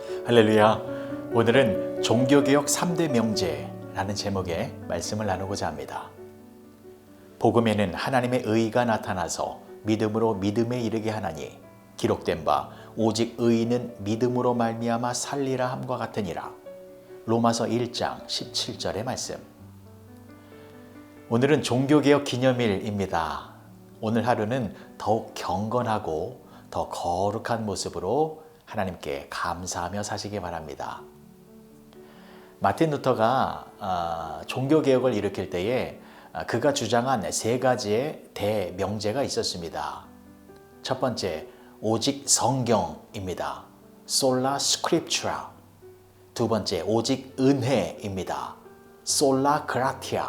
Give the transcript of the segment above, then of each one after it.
할렐루야. 오늘은 종교개혁 3대 명제라는 제목의 말씀을 나누고자 합니다. 복음에는 하나님의 의가 나타나서 믿음으로 믿음에 이르게 하나니 기록된 바 오직 의인은 믿음으로 말미암아 살리라 함과 같으니라. 로마서 1장 17절의 말씀. 오늘은 종교개혁 기념일입니다. 오늘 하루는 더욱 경건하고 더 거룩한 모습으로 하나님께 감사하며 사시기 바랍니다. 마틴 루터가 종교개혁을 일으킬 때에 그가 주장한 세 가지의 대명제가 있었습니다. 첫 번째, 오직 성경입니다. Sola Scriptura. 두 번째, 오직 은혜입니다. Sola Gratia.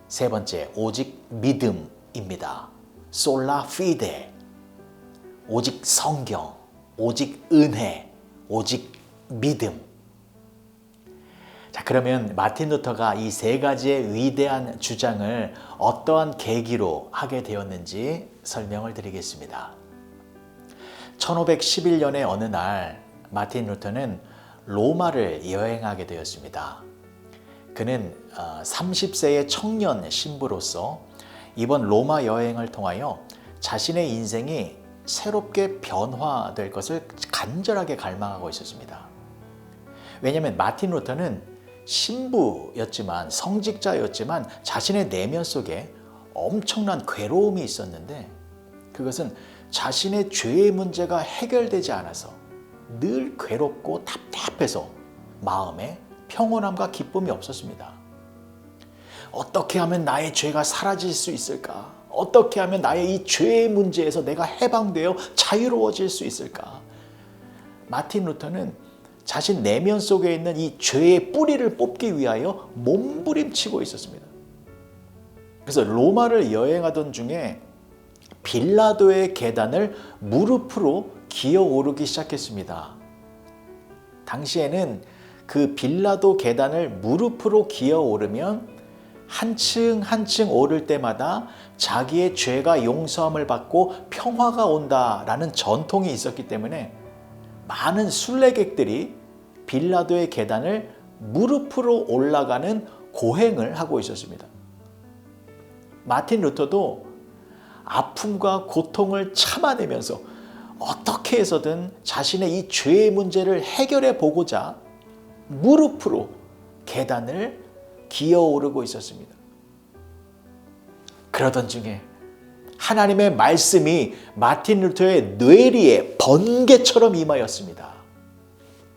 세 번째, 오직 믿음입니다. Sola Fide. 오직 성경, 오직 은혜, 오직 믿음. 자, 그러면 마틴 루터가 이 세 가지의 위대한 주장을 어떠한 계기로 하게 되었는지 설명을 드리겠습니다. 1511년의 어느 날 마틴 루터는 로마를 여행하게 되었습니다. 그는 30세의 청년 신부로서 이번 로마 여행을 통하여 자신의 인생이 새롭게 변화될 것을 간절하게 갈망하고 있었습니다. 왜냐하면 마틴 루터는 신부였지만 성직자였지만 자신의 내면 속에 엄청난 괴로움이 있었는데 그것은 자신의 죄의 문제가 해결되지 않아서 늘 괴롭고 답답해서 마음에 평온함과 기쁨이 없었습니다. 어떻게 하면 나의 죄가 사라질 수 있을까? 어떻게 하면 나의 이 죄의 문제에서 내가 해방되어 자유로워질 수 있을까? 마틴 루터는 자신 내면 속에 있는 이 죄의 뿌리를 뽑기 위하여 몸부림치고 있었습니다. 그래서 로마를 여행하던 중에 빌라도의 계단을 무릎으로 기어 오르기 시작했습니다. 당시에는 그 빌라도 계단을 무릎으로 기어 오르면 한층 한층 오를 때마다 자기의 죄가 용서함을 받고 평화가 온다라는 전통이 있었기 때문에 많은 순례객들이 빌라도의 계단을 무릎으로 올라가는 고행을 하고 있었습니다. 마틴 루터도 아픔과 고통을 참아내면서 어떻게 해서든 자신의 이 죄의 문제를 해결해 보고자 무릎으로 계단을 기어오르고 있었습니다. 그러던 중에 하나님의 말씀이 마틴 루터의 뇌리에 번개처럼 임하였습니다.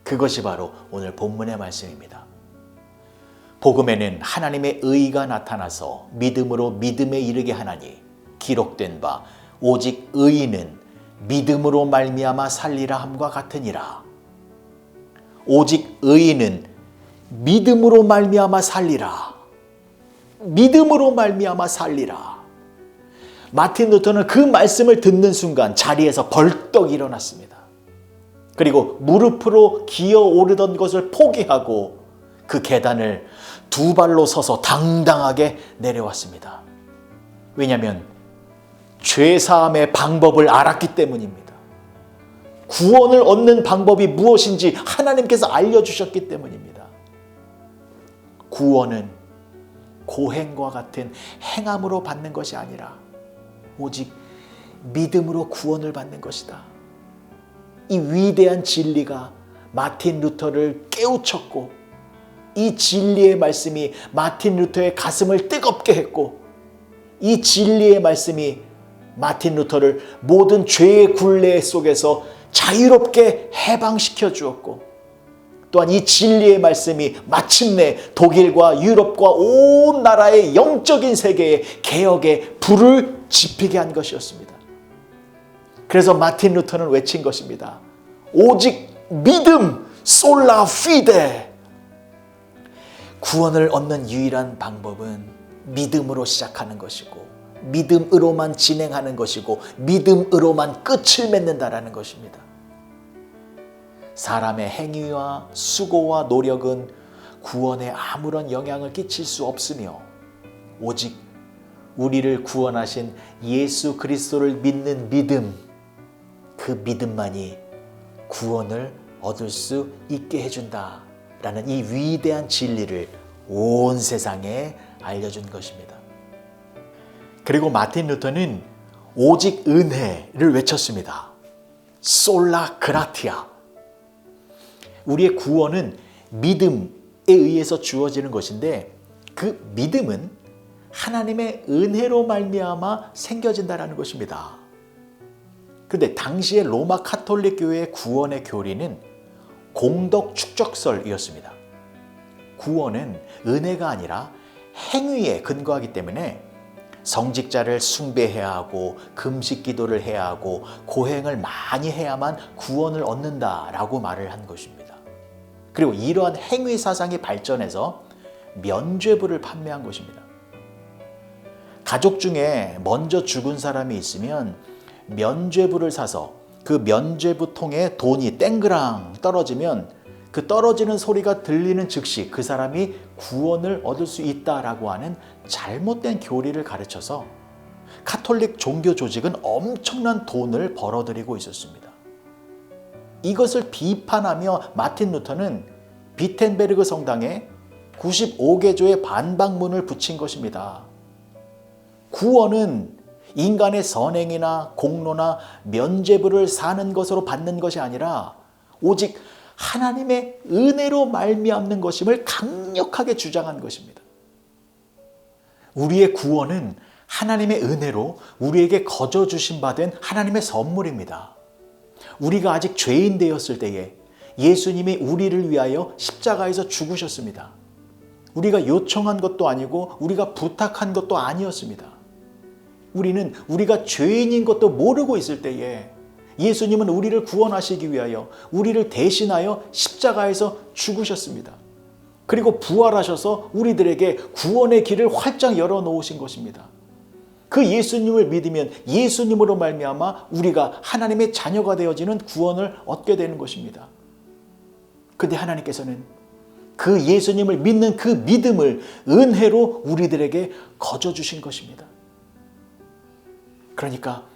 그것이 바로 오늘 본문의 말씀입니다. 복음에는 하나님의 의가 나타나서 믿음으로 믿음에 이르게 하나니 기록된 바 오직 의인은 믿음으로 말미암아 살리라 함과 같으니라. 오직 의인은 믿음으로 말미암아 살리라. 믿음으로 말미암아 살리라. 마틴 루터는 그 말씀을 듣는 순간 자리에서 벌떡 일어났습니다. 그리고 무릎으로 기어 오르던 것을 포기하고 그 계단을 두 발로 서서 당당하게 내려왔습니다. 왜냐하면 죄사함의 방법을 알았기 때문입니다. 구원을 얻는 방법이 무엇인지 하나님께서 알려주셨기 때문입니다. 구원은 고행과 같은 행함으로 받는 것이 아니라 오직 믿음으로 구원을 받는 것이다. 이 위대한 진리가 마틴 루터를 깨우쳤고 이 진리의 말씀이 마틴 루터의 가슴을 뜨겁게 했고 이 진리의 말씀이 마틴 루터를 모든 죄의 굴레 속에서 자유롭게 해방시켜 주었고 또한 이 진리의 말씀이 마침내 독일과 유럽과 온 나라의 영적인 세계에 개혁의 불을 지피게 한 것이었습니다. 그래서 마틴 루터는 외친 것입니다. 오직 믿음, 솔라 피데. 구원을 얻는 유일한 방법은 믿음으로 시작하는 것이고 믿음으로만 진행하는 것이고 믿음으로만 끝을 맺는다라는 것입니다. 사람의 행위와 수고와 노력은 구원에 아무런 영향을 끼칠 수 없으며 오직 우리를 구원하신 예수 그리스도를 믿는 믿음, 그 믿음만이 구원을 얻을 수 있게 해준다 라는 이 위대한 진리를 온 세상에 알려준 것입니다. 그리고 마틴 루터는 오직 은혜를 외쳤습니다. 솔라 그라티아. 우리의 구원은 믿음에 의해서 주어지는 것인데 그 믿음은 하나님의 은혜로 말미암아 생겨진다라는 것입니다. 그런데 당시의 로마 카톨릭 교회의 구원의 교리는 공덕 축적설이었습니다. 구원은 은혜가 아니라 행위에 근거하기 때문에 성직자를 숭배해야 하고 금식 기도를 해야 하고 고행을 많이 해야만 구원을 얻는다라고 말을 한 것입니다. 그리고 이러한 행위 사상이 발전해서 면죄부를 판매한 것입니다. 가족 중에 먼저 죽은 사람이 있으면 면죄부를 사서 그 면죄부통에 돈이 땡그랑 떨어지면 그 떨어지는 소리가 들리는 즉시 그 사람이 구원을 얻을 수 있다라고 하는 잘못된 교리를 가르쳐서 카톨릭 종교 조직은 엄청난 돈을 벌어들이고 있었습니다. 이것을 비판하며 마틴 루터는 비텐베르그 성당에 95개조의 반박문을 붙인 것입니다. 구원은 인간의 선행이나 공로나 면죄부를 사는 것으로 받는 것이 아니라 오직 하나님의 은혜로 말미암는 것임을 강력하게 주장한 것입니다. 우리의 구원은 하나님의 은혜로 우리에게 거저 주신 바 된 하나님의 선물입니다. 우리가 아직 죄인 되었을 때에 예수님이 우리를 위하여 십자가에서 죽으셨습니다. 우리가 요청한 것도 아니고 우리가 부탁한 것도 아니었습니다. 우리는 우리가 죄인인 것도 모르고 있을 때에 예수님은 우리를 구원하시기 위하여 우리를 대신하여 십자가에서 죽으셨습니다. 그리고 부활하셔서 우리들에게 구원의 길을 활짝 열어놓으신 것입니다. 그 예수님을 믿으면 예수님으로 말미암아 우리가 하나님의 자녀가 되어지는 구원을 얻게 되는 것입니다. 그런데 하나님께서는 그 예수님을 믿는 그 믿음을 은혜로 우리들에게 거저 주신 것입니다. 그러니까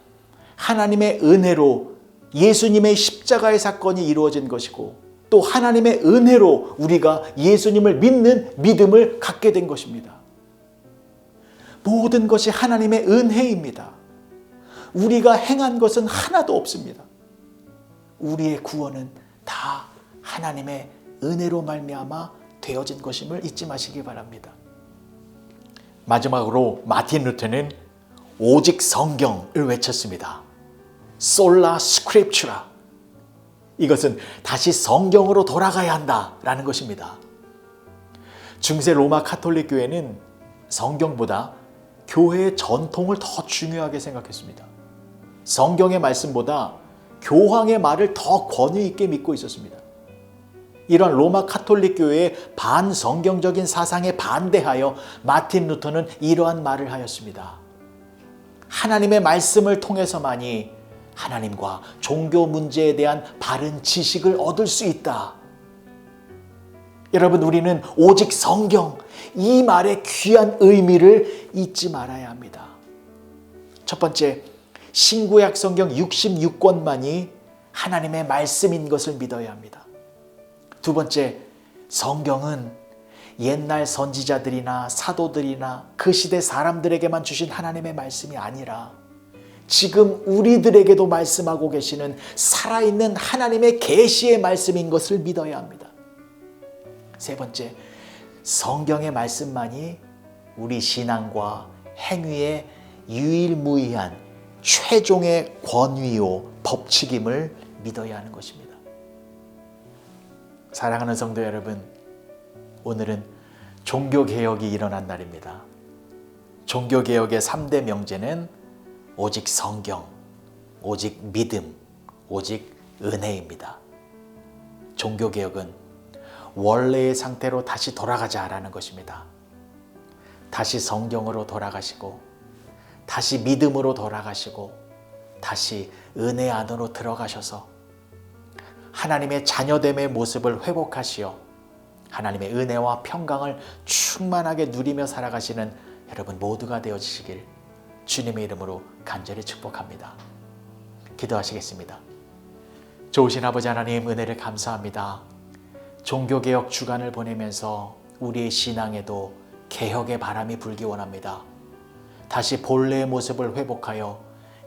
하나님의 은혜로 예수님의 십자가의 사건이 이루어진 것이고 또 하나님의 은혜로 우리가 예수님을 믿는 믿음을 갖게 된 것입니다. 모든 것이 하나님의 은혜입니다. 우리가 행한 것은 하나도 없습니다. 우리의 구원은 다 하나님의 은혜로 말미암아 되어진 것임을 잊지 마시기 바랍니다. 마지막으로 마틴 루터는 오직 성경을 외쳤습니다. 솔라 스크립추라. 이것은 다시 성경으로 돌아가야 한다라는 것입니다. 중세 로마 카톨릭 교회는 성경보다 교회의 전통을 더 중요하게 생각했습니다. 성경의 말씀보다 교황의 말을 더 권위 있게 믿고 있었습니다. 이런 로마 카톨릭 교회의 반성경적인 사상에 반대하여 마틴 루터는 이러한 말을 하였습니다. 하나님의 말씀을 통해서만이 하나님과 종교 문제에 대한 바른 지식을 얻을 수 있다. 여러분, 우리는 오직 성경, 이 말의 귀한 의미를 잊지 말아야 합니다. 첫 번째, 신구약 성경 66권만이 하나님의 말씀인 것을 믿어야 합니다. 두 번째, 성경은 옛날 선지자들이나 사도들이나 그 시대 사람들에게만 주신 하나님의 말씀이 아니라 지금 우리들에게도 말씀하고 계시는 살아있는 하나님의 계시의 말씀인 것을 믿어야 합니다. 세 번째, 성경의 말씀만이 우리 신앙과 행위의 유일무이한 최종의 권위요 법칙임을 믿어야 하는 것입니다. 사랑하는 성도 여러분, 오늘은 종교개혁이 일어난 날입니다. 종교개혁의 3대 명제는 오직 성경, 오직 믿음, 오직 은혜입니다. 종교개혁은 원래의 상태로 다시 돌아가자라는 것입니다. 다시 성경으로 돌아가시고, 다시 믿음으로 돌아가시고, 다시 은혜 안으로 들어가셔서 하나님의 자녀됨의 모습을 회복하시어 하나님의 은혜와 평강을 충만하게 누리며 살아가시는 여러분 모두가 되어지시길 주님의 이름으로 간절히 축복합니다. 기도하시겠습니다. 좋으신 아버지 하나님, 은혜를 감사합니다. 종교개혁 주간을 보내면서 우리의 신앙에도 개혁의 바람이 불기 원합니다. 다시 본래의 모습을 회복하여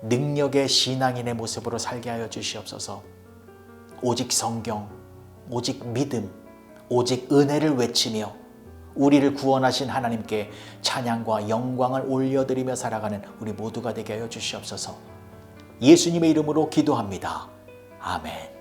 능력의 신앙인의 모습으로 살게 하여 주시옵소서. 오직 성경, 오직 믿음, 오직 은혜를 외치며 우리를 구원하신 하나님께 찬양과 영광을 올려드리며 살아가는 우리 모두가 되게 하여 주시옵소서. 예수님의 이름으로 기도합니다. 아멘.